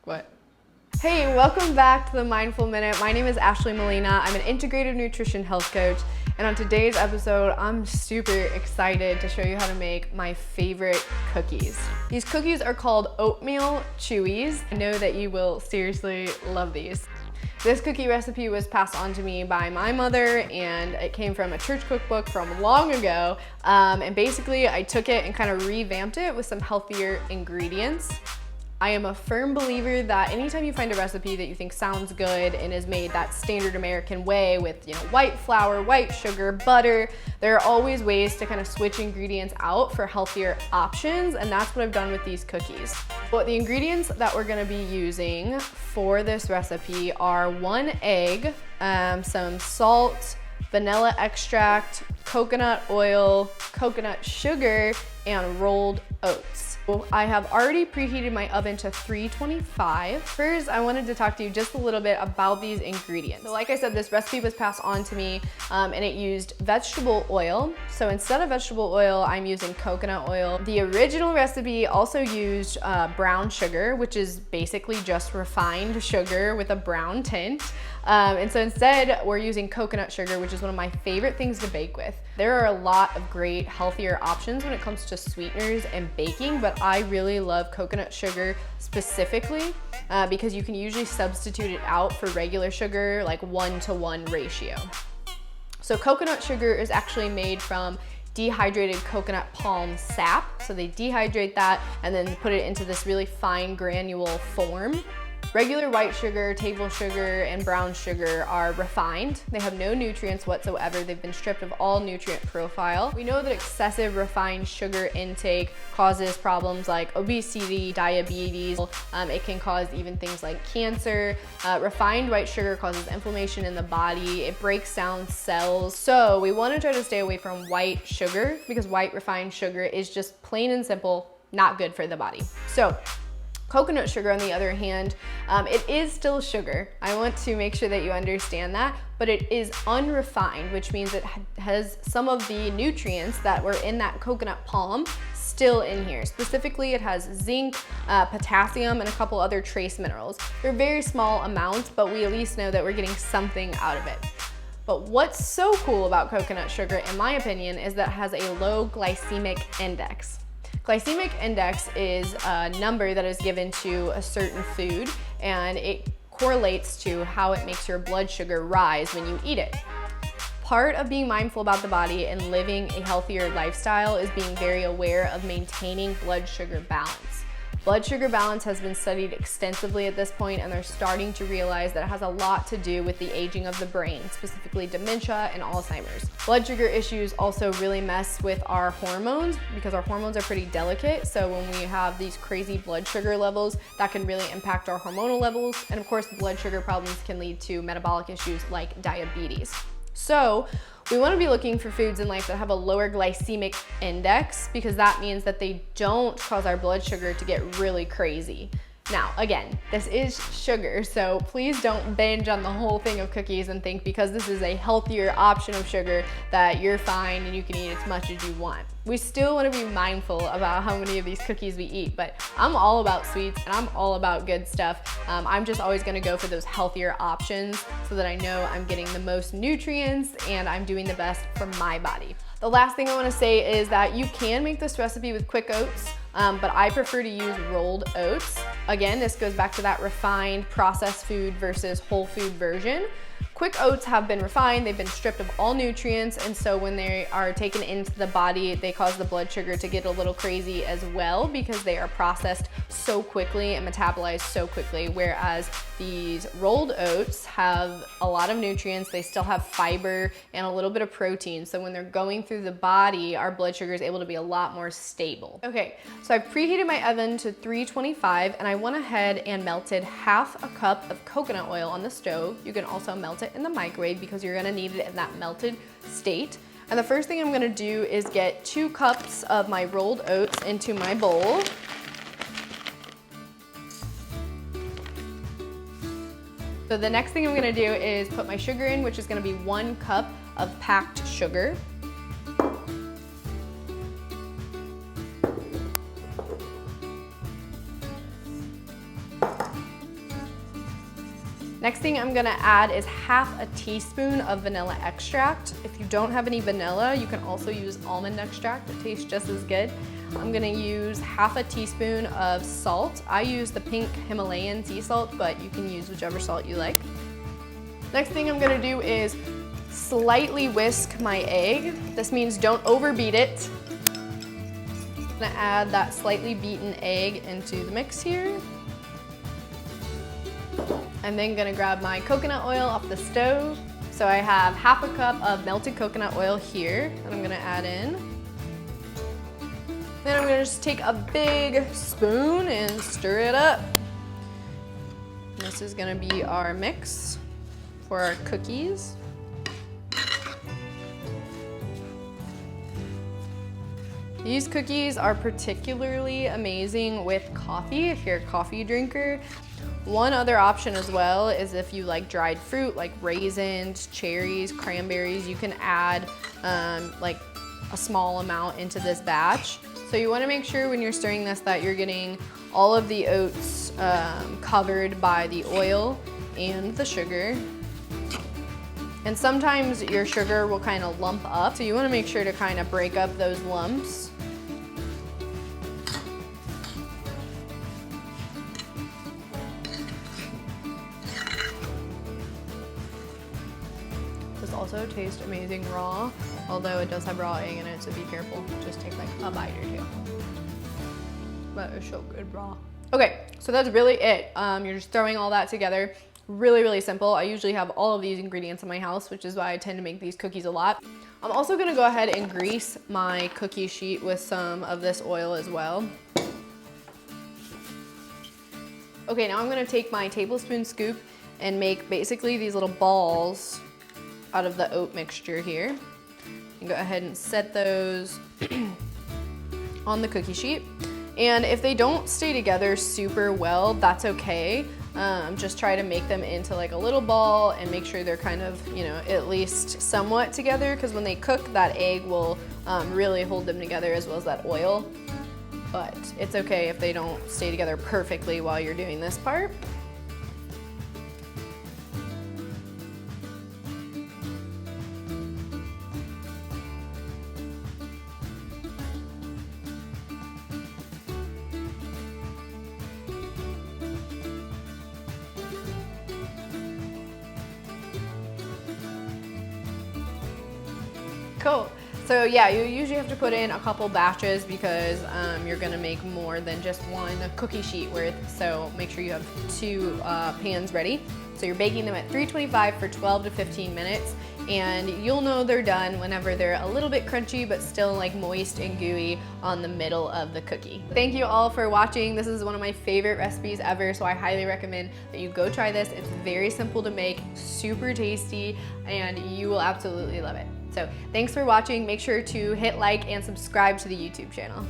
What? Hey, welcome back to the Mindful Minute. My name is Ashley Molina. I'm an integrative nutrition health coach. And on today's episode, I'm super excited to show you how to make my favorite cookies. These cookies are called oatmeal chewies. I know that you will seriously love these. This cookie recipe was passed on to me by my mother, and it came from a church cookbook from long ago. And basically I took it and kind of revamped it with some healthier ingredients. I am a firm believer that anytime you find a recipe that you think sounds good and is made that standard American way with, white flour, white sugar, butter, there are always ways to kind of switch ingredients out for healthier options, and that's what I've done with these cookies. But the ingredients that we're gonna be using for this recipe are 1 egg, some salt, vanilla extract, coconut oil, coconut sugar, and rolled oats. I have already preheated my oven to 325. First, I wanted to talk to you just a little bit about these ingredients. So like I said, this recipe was passed on to me and it used vegetable oil. So instead of vegetable oil, I'm using coconut oil. The original recipe also used brown sugar, which is basically just refined sugar with a brown tint. And so instead, we're using coconut sugar, which is one of my favorite things to bake with. There are a lot of great, healthier options when it comes to sweeteners and baking, but I really love coconut sugar specifically because you can usually substitute it out for regular sugar, like 1-to-1 ratio. So coconut sugar is actually made from dehydrated coconut palm sap. So they dehydrate that and then put it into this really fine granule form. Regular white sugar, table sugar, and brown sugar are refined. They have no nutrients whatsoever. They've been stripped of all nutrient profile. We know that excessive refined sugar intake causes problems like obesity, diabetes. It can cause even things like cancer. Refined white sugar causes inflammation in the body. It breaks down cells. So we want to try to stay away from white sugar because white refined sugar is just plain and simple not good for the body. So coconut sugar, on the other hand, it is still sugar. I want to make sure that you understand that, but it is unrefined, which means it has some of the nutrients that were in that coconut palm still in here. Specifically, it has zinc, potassium, and a couple other trace minerals. They're very small amounts, but we at least know that we're getting something out of it. But what's so cool about coconut sugar, in my opinion, is that it has a low glycemic index. Glycemic index is a number that is given to a certain food, and it correlates to how it makes your blood sugar rise when you eat it. Part of being mindful about the body and living a healthier lifestyle is being very aware of maintaining blood sugar balance. Blood sugar balance has been studied extensively at this point, and they're starting to realize that it has a lot to do with the aging of the brain, specifically dementia and Alzheimer's. Blood sugar issues also really mess with our hormones because our hormones are pretty delicate. So when we have these crazy blood sugar levels, that can really impact our hormonal levels. And of course, blood sugar problems can lead to metabolic issues like diabetes. So we want to be looking for foods in life that have a lower glycemic index because that means that they don't cause our blood sugar to get really crazy. Now, again, this is sugar, so please don't binge on the whole thing of cookies and think because this is a healthier option of sugar that you're fine and you can eat as much as you want. We still want to be mindful about how many of these cookies we eat, but I'm all about sweets and I'm all about good stuff. I'm just always going to go for those healthier options so that I know I'm getting the most nutrients and I'm doing the best for my body. The last thing I want to say is that you can make this recipe with quick oats, but I prefer to use rolled oats. Again, this goes back to that refined processed food versus whole food version. Quick oats have been refined, they've been stripped of all nutrients, and so when they are taken into the body, they cause the blood sugar to get a little crazy as well because they are processed so quickly and metabolized so quickly, whereas these rolled oats have a lot of nutrients, they still have fiber and a little bit of protein, so when they're going through the body, our blood sugar is able to be a lot more stable. Okay, so I've preheated my oven to 325, and I went ahead and melted half a cup of coconut oil on the stove. You can also melt it in the microwave because you're gonna need it in that melted state. And the first thing I'm gonna do is get 2 cups of my rolled oats into my bowl. So the next thing I'm gonna do is put my sugar in, which is gonna be 1 cup of packed sugar. Next thing I'm gonna add is half a teaspoon of vanilla extract. If you don't have any vanilla, you can also use almond extract. It tastes just as good. I'm gonna use half a teaspoon of salt. I use the pink Himalayan sea salt, but you can use whichever salt you like. Next thing I'm gonna do is slightly whisk my egg. This means don't overbeat it. I'm gonna add that slightly beaten egg into the mix here. I'm then gonna grab my coconut oil off the stove. So I have half a cup of melted coconut oil here that I'm gonna add in. Then I'm gonna just take a big spoon and stir it up. This is gonna be our mix for our cookies. These cookies are particularly amazing with coffee if you're a coffee drinker. One other option as well is if you like dried fruit like raisins, cherries, cranberries, you can add like a small amount into this batch. So you want to make sure when you're stirring this that you're getting all of the oats covered by the oil and the sugar. And sometimes your sugar will kind of lump up, so you want to make sure to kind of break up those lumps. This also tastes amazing raw, although it does have raw egg in it, so be careful. Just take like a bite or two. But it's so good raw. Okay, so that's really it. You're just throwing all that together. Really, really simple. I usually have all of these ingredients in my house, which is why I tend to make these cookies a lot. I'm also gonna go ahead and grease my cookie sheet with some of this oil as well. Okay, now I'm gonna take my tablespoon scoop and make basically these little balls out of the oat mixture here. And go ahead and set those on the cookie sheet. And if they don't stay together super well, that's okay. Just try to make them into like a little ball and make sure they're kind of, you know, at least somewhat together, because when they cook, that egg will really hold them together as well as that oil. But it's okay if they don't stay together perfectly while you're doing this part. Cool. So yeah, you usually have to put in a couple batches because you're gonna make more than just one cookie sheet worth. So make sure you have 2 pans ready. So you're baking them at 325 for 12 to 15 minutes, and you'll know they're done whenever they're a little bit crunchy but still like moist and gooey on the middle of the cookie. Thank you all for watching. This is one of my favorite recipes ever, so I highly recommend that you go try this. It's very simple to make, super tasty, and you will absolutely love it. So thanks for watching. Make sure to hit like and subscribe to the YouTube channel.